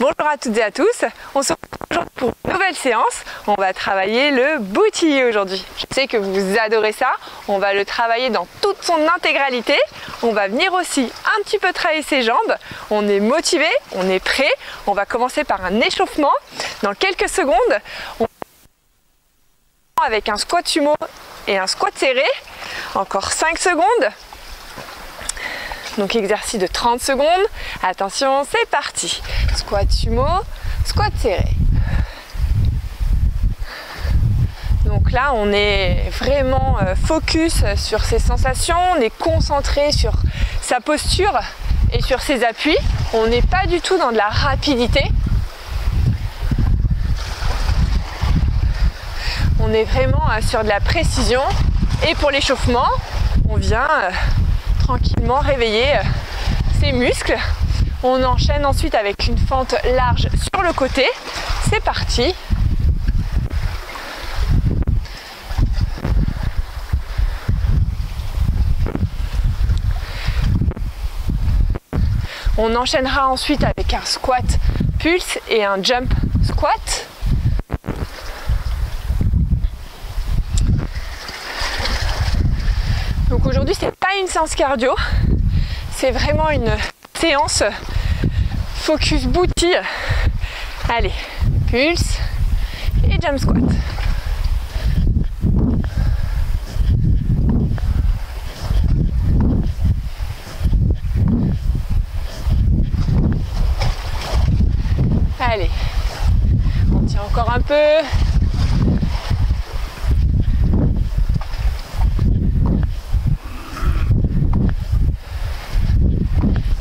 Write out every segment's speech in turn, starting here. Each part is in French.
Bonjour à toutes et à tous, on se retrouve aujourd'hui pour une nouvelle séance. On va travailler le booty aujourd'hui. Je sais que vous adorez ça, on va le travailler dans toute son intégralité. On va venir aussi un petit peu travailler ses jambes. On est motivé, on est prêt. On va commencer par un échauffement. Dans quelques secondes, on va avec un squat sumo et un squat serré. Encore 5 secondes. Donc exercice de 30 secondes. Attention, c'est parti. Squat sumo, squat serré. Donc là, on est vraiment focus sur ses sensations. On est concentré sur sa posture et sur ses appuis. On n'est pas du tout dans de la rapidité. On est vraiment sur de la précision. Et pour l'échauffement, on vient tranquillement réveiller ses muscles. On enchaîne ensuite avec une fente large sur le côté. C'est parti. On enchaînera ensuite avec un squat pulse et un jump squat. Donc aujourd'hui, c'est pas une séance cardio, c'est vraiment une séance focus booty. Allez, pulse et jump squat. Allez, on tient encore un peu.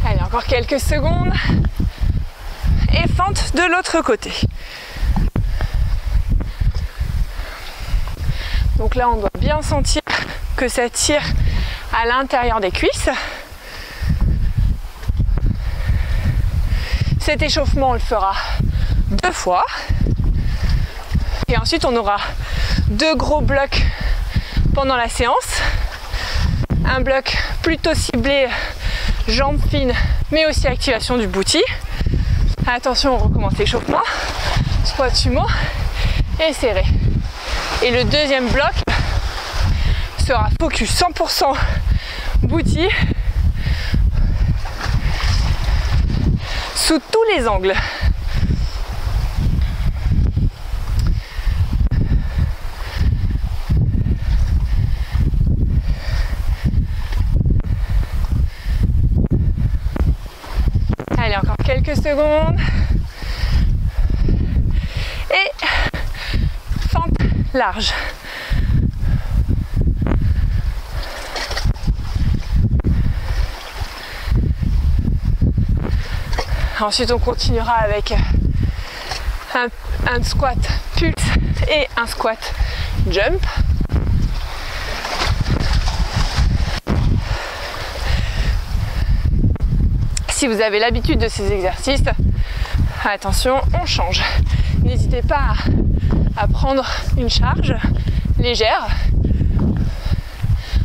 Allez, encore quelques secondes. Et fente de l'autre côté. Donc là, on doit bien sentir que ça tire à l'intérieur des cuisses. Cet échauffement, on le fera 2 fois. Et ensuite, on aura 2 gros blocs pendant la séance. Un bloc plutôt ciblé jambes fines, mais aussi activation du booty. Attention, on recommence l'échauffement. Squat sumo et serré. Et le deuxième bloc sera focus 100% booty sous tous les angles. Allez, encore quelques secondes. Et fente large. Ensuite, on continuera avec un squat pulse et un squat jump. Si vous avez l'habitude de ces exercices, attention, on change. N'hésitez pas à prendre une charge légère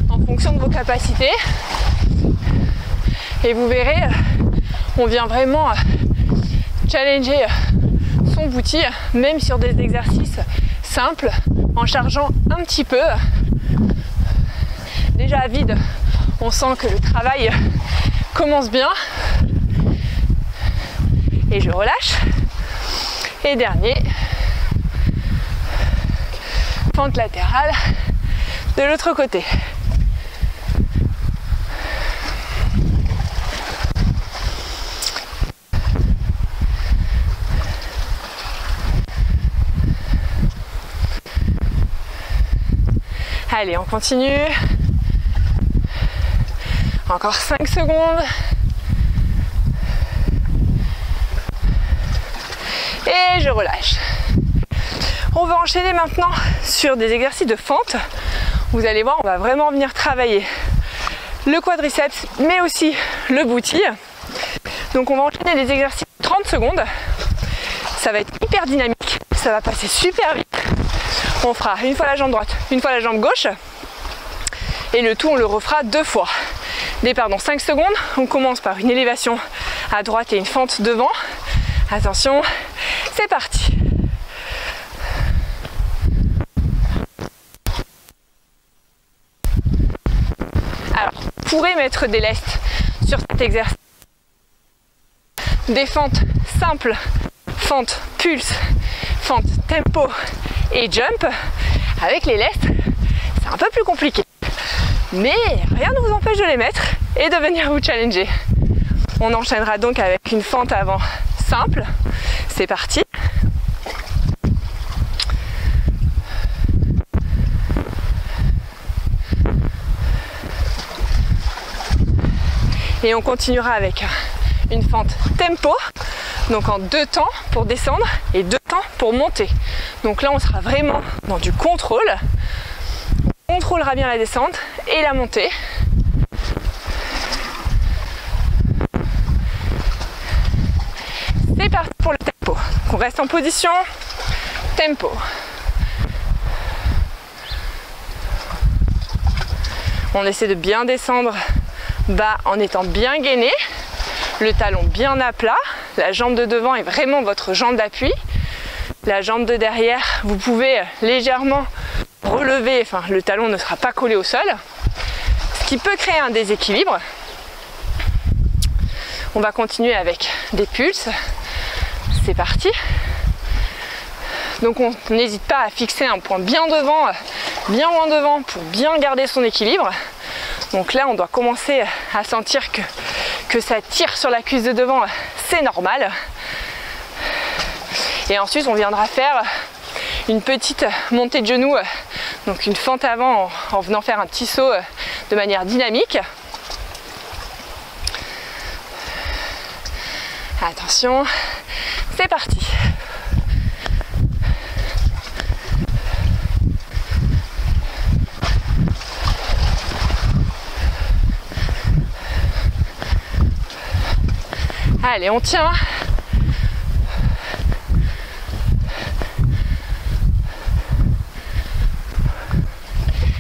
en fonction de vos capacités. Et vous verrez, on vient vraiment challenger son booty, même sur des exercices simples, en chargeant un petit peu. Déjà à vide, on sent que le travail commence bien. Et je relâche. Et dernier, fente latérale de l'autre côté. Allez, on continue. Encore 5 secondes. Et je relâche. On va enchaîner maintenant sur des exercices de fente. Vous allez voir, on va vraiment venir travailler le quadriceps, mais aussi le booty. Donc on va enchaîner des exercices de 30 secondes. Ça va être hyper dynamique, ça va passer super vite. On fera une fois la jambe droite, une fois la jambe gauche. Et le tout, on le refera 2 fois. Départ dans 5 secondes. On commence par une élévation à droite et une fente devant. Attention, c'est parti. Alors, vous pourrez mettre des lestes sur cet exercice. Des fentes simples, fente pulse, fente tempo et jump. Avec les lestes, c'est un peu plus compliqué. Mais rien ne vous empêche de les mettre et de venir vous challenger. On enchaînera donc avec une fente avant simple. C'est parti. Et on continuera avec une fente tempo, donc en 2 temps pour descendre et 2 temps pour monter. Donc là on sera vraiment dans du contrôle. On contrôlera bien la descente et la montée. C'est parti pour le tempo. Donc on reste en position tempo. On essaie de bien descendre bas en étant bien gainé, le talon bien à plat, la jambe de devant est vraiment votre jambe d'appui, la jambe de derrière vous pouvez légèrement relever, enfin le talon ne sera pas collé au sol, ce qui peut créer un déséquilibre. On va continuer avec des pulses, c'est parti. Donc on n'hésite pas à fixer un point bien devant, bien loin devant pour bien garder son équilibre. Donc là, on doit commencer à sentir que ça tire sur la cuisse de devant, c'est normal. Et ensuite, on viendra faire une petite montée de genoux, donc une fente avant en venant faire un petit saut de manière dynamique. Attention, c'est parti. Allez, on tient.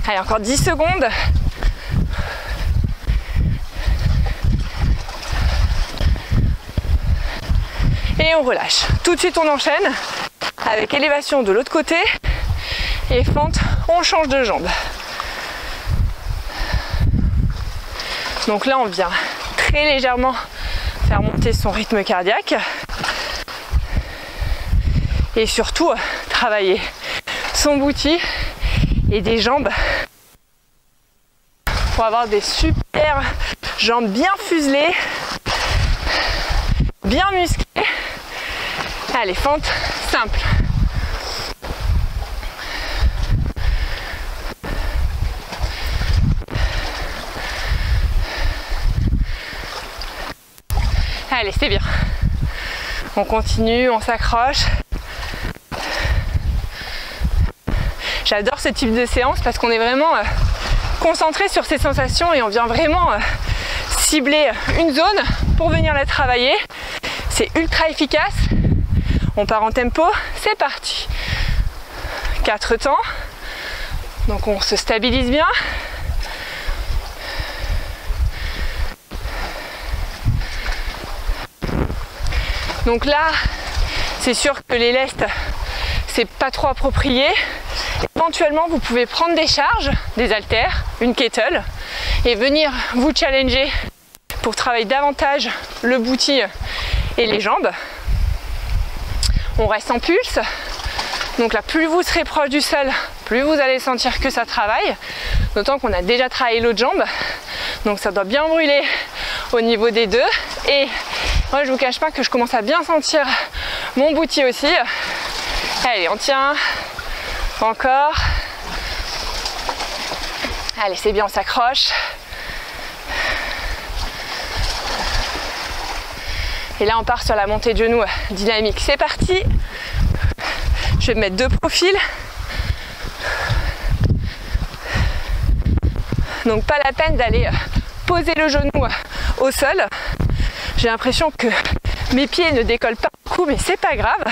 Allez, encore 10 secondes. Et on relâche. Tout de suite, on enchaîne avec élévation de l'autre côté et fente, on change de jambe. Donc là, on vient très légèrement faire monter son rythme cardiaque et surtout travailler son booty et des jambes pour avoir des super jambes bien fuselées, bien musclées. Allez, fente simple. Allez, c'est bien. On continue, on s'accroche. J'adore ce type de séance parce qu'on est vraiment concentré sur ces sensations et on vient vraiment cibler une zone pour venir la travailler. C'est ultra efficace. On part en tempo, c'est parti. 4 temps. Donc on se stabilise bien. Donc là, c'est sûr que les lestes, c'est pas trop approprié. Éventuellement, vous pouvez prendre des charges, des haltères, une kettle et venir vous challenger pour travailler davantage le booty et les jambes. On reste en pulse. Donc là, plus vous serez proche du sol, plus vous allez sentir que ça travaille. D'autant qu'on a déjà travaillé l'autre jambe. Donc ça doit bien brûler au niveau des deux. Et moi, je vous cache pas que je commence à bien sentir mon booty aussi. Allez, on tient. Encore. Allez, c'est bien, on s'accroche. Et là, on part sur la montée de genoux dynamique. C'est parti. Je vais mettre 2 profils. Donc, pas la peine d'aller poser le genou au sol. J'ai l'impression que mes pieds ne décollent pas beaucoup, mais c'est pas grave.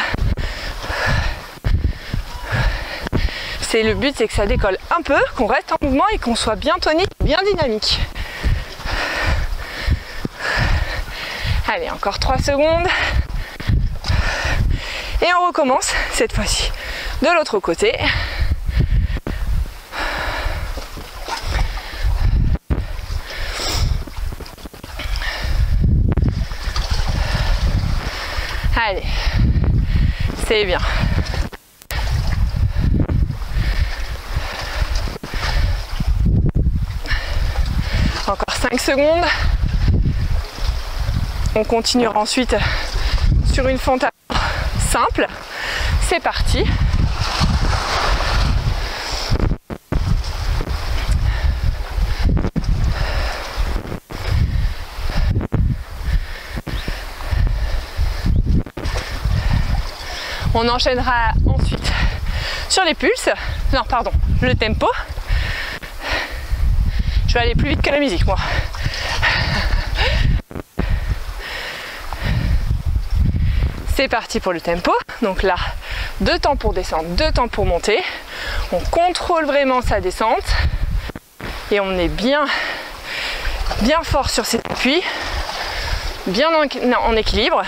Le but, c'est que ça décolle un peu, qu'on reste en mouvement et qu'on soit bien tonique, bien dynamique. Allez, encore 3 secondes. Et on recommence cette fois-ci de l'autre côté. Allez, c'est bien. Encore 5 secondes. On continuera ensuite sur une fente simple. C'est parti. On enchaînera ensuite sur les pulses. Non, pardon, le tempo. Je vais aller plus vite que la musique, moi. C'est parti pour le tempo. Donc là, 2 temps pour descendre, 2 temps pour monter. On contrôle vraiment sa descente. Et on est bien fort sur cet appui. Bien en équilibre.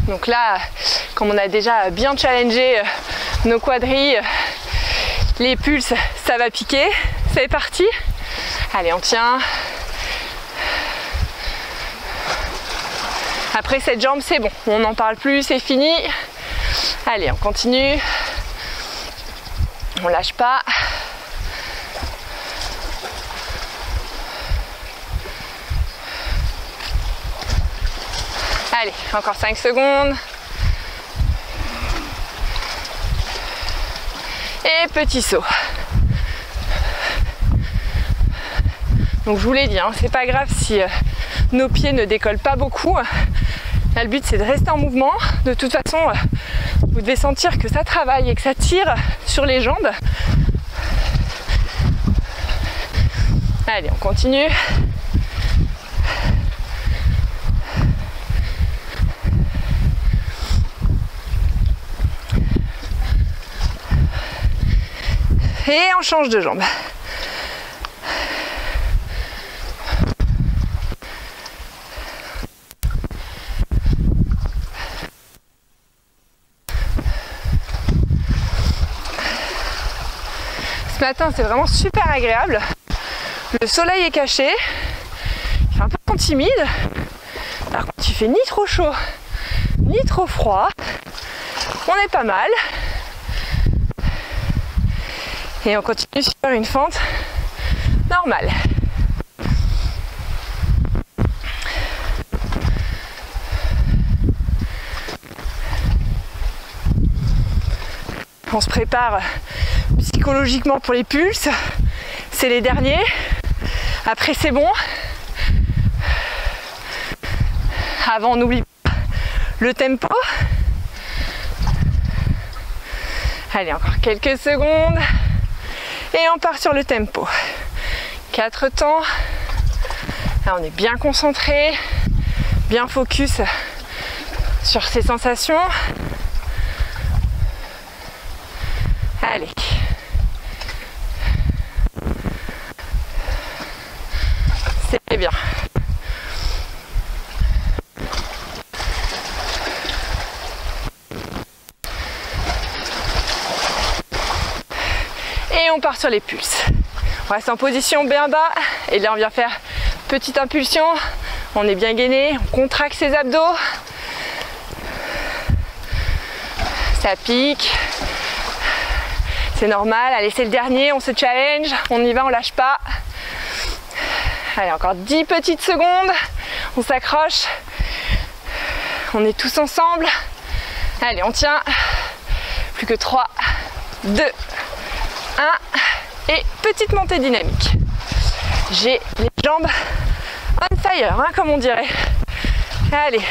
Donc là, comme on a déjà bien challengé nos quadrilles, les pulses, ça va piquer. C'est parti. Allez, on tient. Après cette jambe, c'est bon. On n'en parle plus, c'est fini. Allez, on continue. On lâche pas. Allez, encore 5 secondes. Et petit saut. Donc je vous l'ai dit, hein, c'est pas grave si nos pieds ne décollent pas beaucoup. Là, le but c'est de rester en mouvement. De toute façon, vous devez sentir que ça travaille et que ça tire sur les jambes. Allez, on continue. Et on change de jambe. Ce matin, c'est vraiment super agréable. Le soleil est caché. Il fait un peu timide. Par contre, il fait ni trop chaud, ni trop froid. On est pas mal. Et on continue sur une fente normale. On se prépare psychologiquement pour les pulses. C'est les derniers. Après, c'est bon. Avant, on n'oublie pas le tempo. Allez, encore quelques secondes. Et on part sur le tempo. 4 temps. Là, on est bien concentré, bien focus sur ses sensations. Allez. C'est bien. Et on part sur les pulses. On reste en position bien bas. Et là, on vient faire petite impulsion. On est bien gainé. On contracte ses abdos. Ça pique. C'est normal. Allez, c'est le dernier. On se challenge. On y va, on lâche pas. Allez, encore 10 petites secondes. On s'accroche. On est tous ensemble. Allez, on tient. Plus que 3, 2, 1 et petite montée dynamique. J'ai les jambes on fire, hein, comme on dirait. Allez.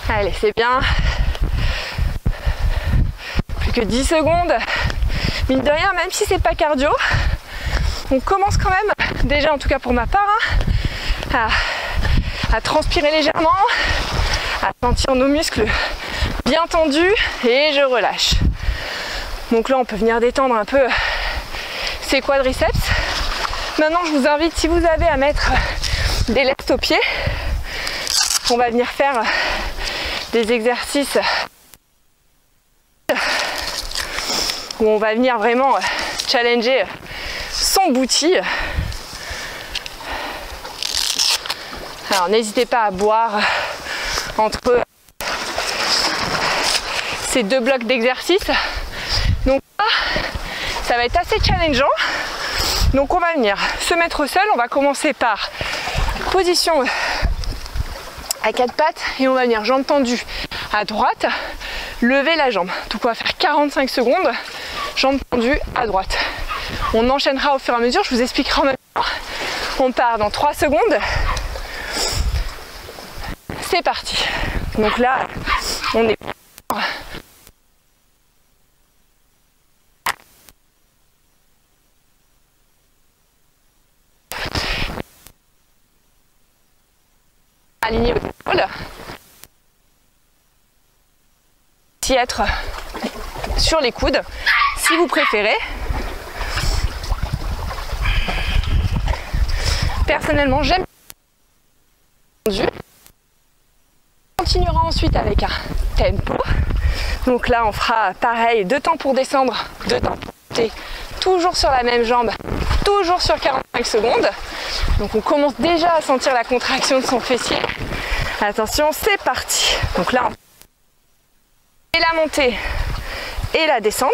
Allez, c'est bien. Plus que 10 secondes. Mine de rien, même si c'est pas cardio, on commence quand même, déjà en tout cas pour ma part, hein, à transpirer légèrement, à sentir nos muscles bien tendus et je relâche. Donc là on peut venir détendre un peu ses quadriceps. Maintenant je vous invite, si vous avez à mettre des lestes aux pieds, on va venir faire des exercices où on va venir vraiment challenger son booty. Alors n'hésitez pas à boire entre ces deux blocs d'exercices. Donc là, ça va être assez challengeant. Donc on va venir se mettre au sol. On va commencer par position à quatre pattes et on va venir jambes tendues à droite, lever la jambe. Donc on va faire 45 secondes, jambes tendues à droite. On enchaînera au fur et à mesure, je vous expliquerai en même temps. On part dans 3 secondes. C'est parti. Donc là, on est aligné aux épaules. Si être sur les coudes, si vous préférez. Personnellement, j'aime. On continuera ensuite avec un tempo. Donc là, on fera pareil, 2 temps pour descendre, 2 temps pour monter, toujours sur la même jambe, toujours sur 45 secondes. Donc on commence déjà à sentir la contraction de son fessier. Attention, c'est parti. Donc là, et la montée et la descente.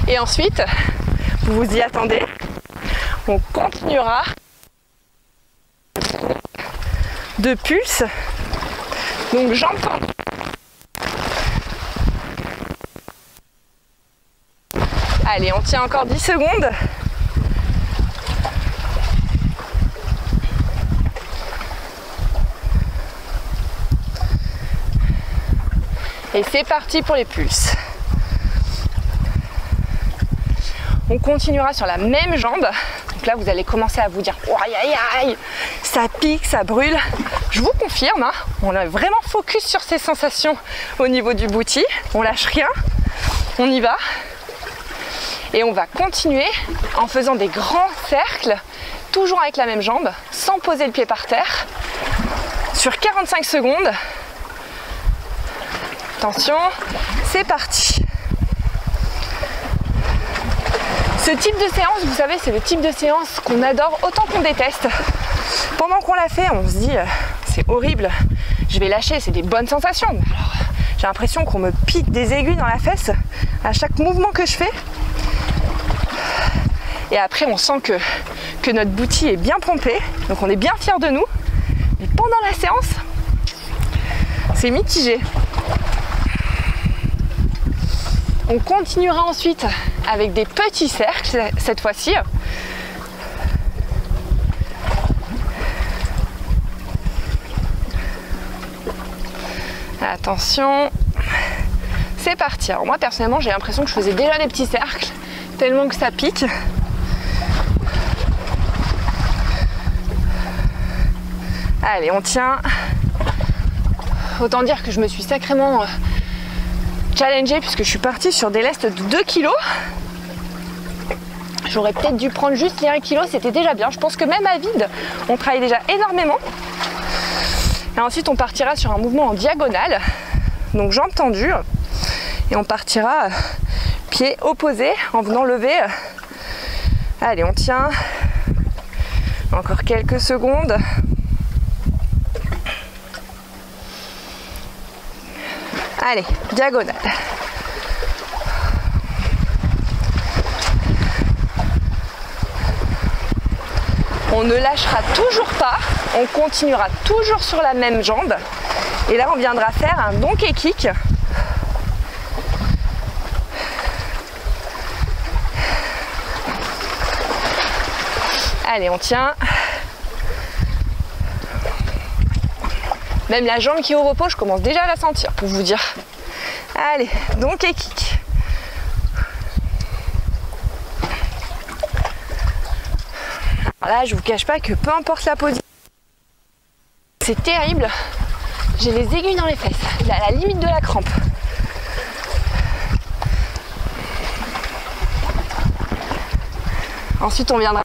Et ensuite, vous vous y attendez, on continuera de pulse, donc jambes tendues. Allez, on tient encore 10 secondes. Et c'est parti pour les pulses. On continuera sur la même jambe. Donc là, vous allez commencer à vous dire oh, aïe aïe aïe, ça pique, ça brûle. Je vous confirme, hein, on est vraiment focus sur ces sensations au niveau du booty. On lâche rien, on y va. Et on va continuer en faisant des grands cercles, toujours avec la même jambe, sans poser le pied par terre, sur 45 secondes. Attention, c'est parti. Ce type de séance, vous savez, c'est le type de séance qu'on adore autant qu'on déteste. Pendant qu'on la fait, on se dit c'est horrible, je vais lâcher, c'est des bonnes sensations. Alors, j'ai l'impression qu'on me pique des aiguilles dans la fesse à chaque mouvement que je fais. Et après, on sent que notre booty est bien pompé, donc on est bien fiers de nous. Mais pendant la séance, c'est mitigé. On continuera ensuite avec des petits cercles cette fois-ci. Attention, c'est parti. Alors moi personnellement j'ai l'impression que je faisais déjà des petits cercles tellement que ça pique. Allez, on tient. Autant dire que je me suis sacrément challengée puisque je suis partie sur des lestes de 2 kg. J'aurais peut-être dû prendre juste les 1 kg, c'était déjà bien. Je pense que même à vide, on travaille déjà énormément. Et ensuite, on partira sur un mouvement en diagonale. Donc jambes tendues. Et on partira pied opposé en venant lever. Allez, on tient. Encore quelques secondes. Allez, diagonale. On ne lâchera toujours pas, on continuera toujours sur la même jambe. Et là, on viendra faire un donkey kick. Allez, on tient. Même la jambe qui est au repos, je commence déjà à la sentir pour vous dire. Allez, donc et kick. Alors là, je vous cache pas que peu importe la position, c'est terrible. J'ai les aiguilles dans les fesses, à la limite de la crampe. Ensuite, on viendra.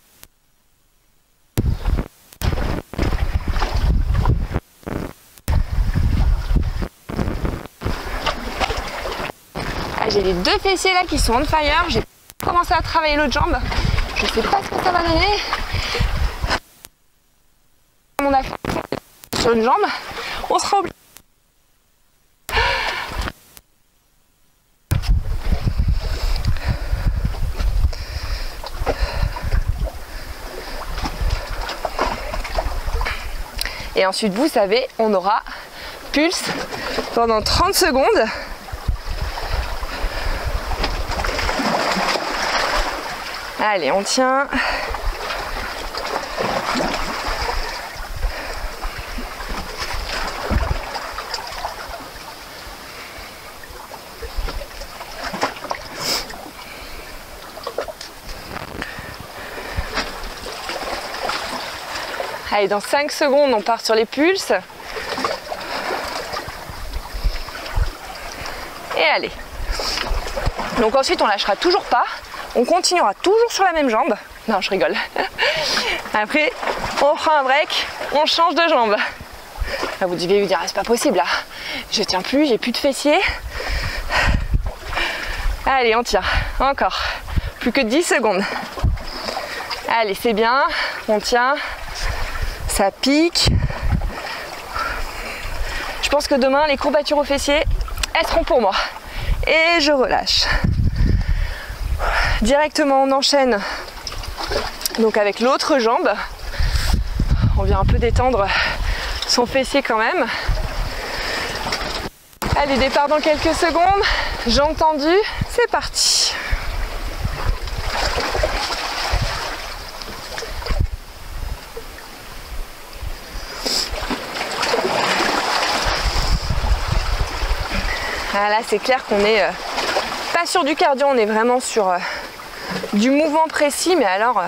Ah, j'ai les deux fessiers là qui sont on fire. J'ai commencé à travailler l'autre jambe. Je sais pas ce que ça va donner. On a fait sur une jambe. On sera obligé. Et ensuite, vous savez, on aura pulse pendant 30 secondes. Allez, on tient. Allez, dans 5 secondes, on part sur les pulses. Et allez. Donc ensuite, on lâchera toujours pas. On continuera toujours sur la même jambe. Non, je rigole. Après, on prend un break, on change de jambe. Là, vous devez vous dire, ah, c'est pas possible là. Je tiens plus, j'ai plus de fessiers. Allez, on tient. Encore. Plus que 10 secondes. Allez, c'est bien. On tient. Ça pique. Je pense que demain, les courbatures aux fessiers, elles seront pour moi. Et je relâche. Directement, on enchaîne donc avec l'autre jambe. On vient un peu détendre son fessier quand même. Allez, départ dans quelques secondes. Jambes tendues, c'est parti. Ah, là, c'est clair qu'on est pas sur du cardio, on est vraiment sur du mouvement précis, mais alors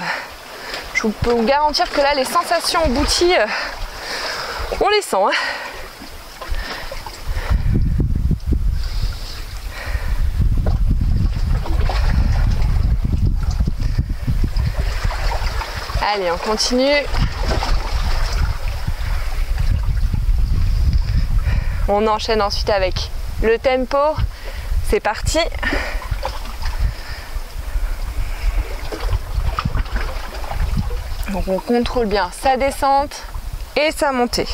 je peux vous garantir que là, les sensations abouties, on les sent. Hein. Allez, on continue. On enchaîne ensuite avec le tempo. C'est parti. Donc on contrôle bien sa descente et sa montée.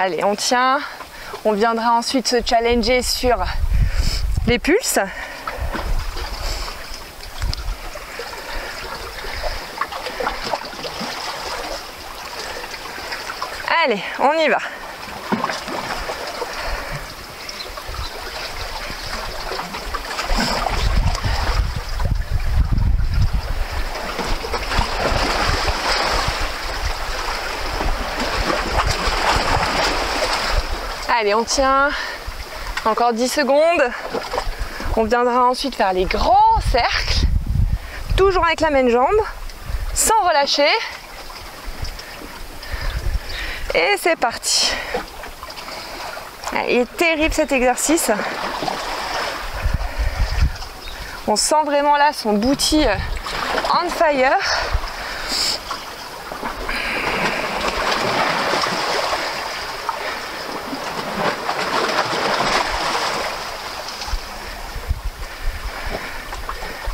Allez, on tient. On viendra ensuite se challenger sur les pulses. Allez, on y va. Allez, on tient. Encore 10 secondes. On viendra ensuite faire les grands cercles. Toujours avec la même jambe. Sans relâcher. Et c'est parti. Il est terrible cet exercice. On sent vraiment là son booty on fire.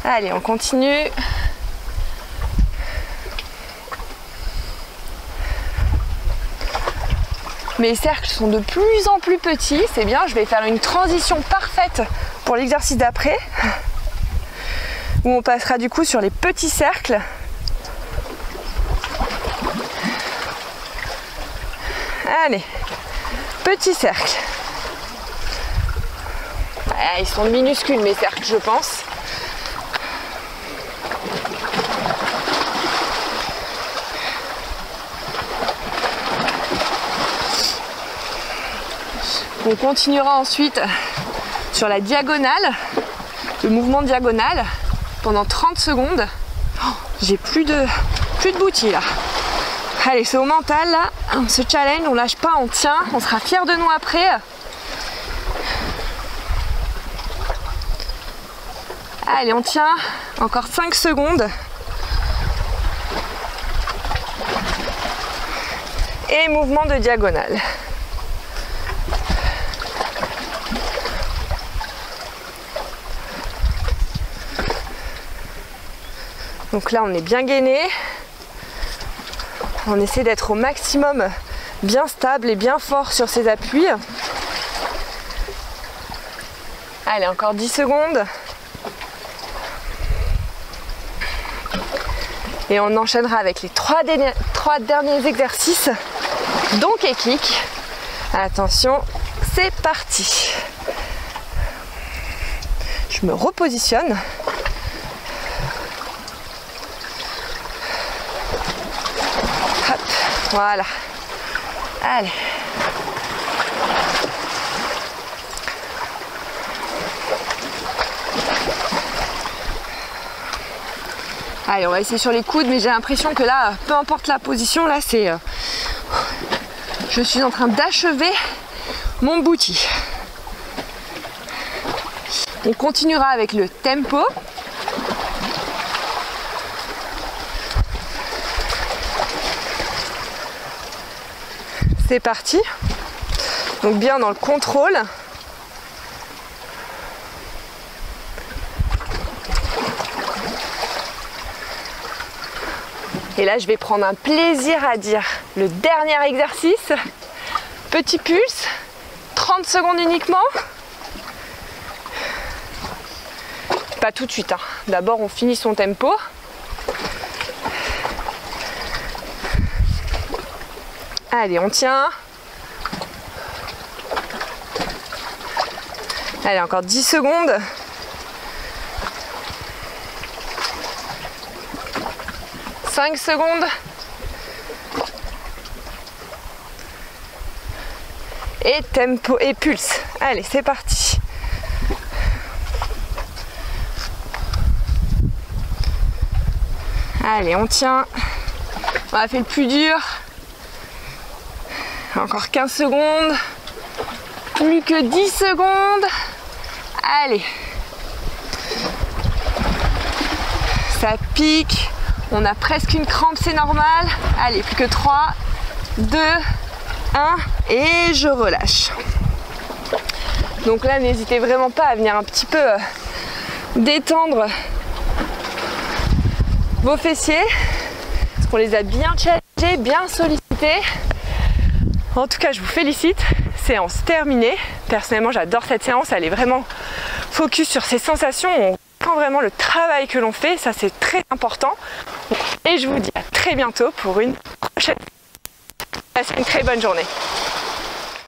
Allez, on continue. Mes cercles sont de plus en plus petits, c'est bien, je vais faire une transition parfaite pour l'exercice d'après, où on passera du coup sur les petits cercles. Allez, petit cercle. Ouais, ils sont minuscules mes cercles, je pense. On continuera ensuite sur la diagonale, le mouvement diagonal, pendant 30 secondes. Oh, j'ai plus de boutilles là. Allez, c'est au mental là, on se challenge, on lâche pas, on tient, on sera fiers de nous après. Allez, on tient, encore 5 secondes. Et mouvement de diagonale. Donc là, on est bien gainé. On essaie d'être au maximum bien stable et bien fort sur ses appuis. Allez, encore 10 secondes. Et on enchaînera avec les 3 derniers exercices, donc et kick. Attention, c'est parti. Je me repositionne. Hop, voilà. Allez. Allez, on va essayer sur les coudes, mais j'ai l'impression que là, peu importe la position, là c'est... je suis en train d'achever mon booty. On continuera avec le tempo. C'est parti. Donc bien dans le contrôle. Et là, je vais prendre un plaisir à dire le dernier exercice. Petit pulse, 30 secondes uniquement. Pas tout de suite, hein. D'abord, on finit son tempo. Allez, on tient. Allez, encore 10 secondes. « 5 secondes. Et tempo et pulse. Allez, c'est parti. Allez, on tient. On a fait le plus dur. Encore 15 secondes. Plus que 10 secondes. Allez. Ça pique. On a presque une crampe, c'est normal. Allez, plus que 3, 2, 1 et je relâche. Donc là, n'hésitez vraiment pas à venir un petit peu détendre vos fessiers. Parce qu'on les a bien challengés, bien sollicités. En tout cas, je vous félicite. Séance terminée. Personnellement, j'adore cette séance. Elle est vraiment focus sur ces sensations. On ressent vraiment le travail que l'on fait. Ça, c'est très important. Et je vous dis à très bientôt pour une prochaine. Passez une très bonne journée.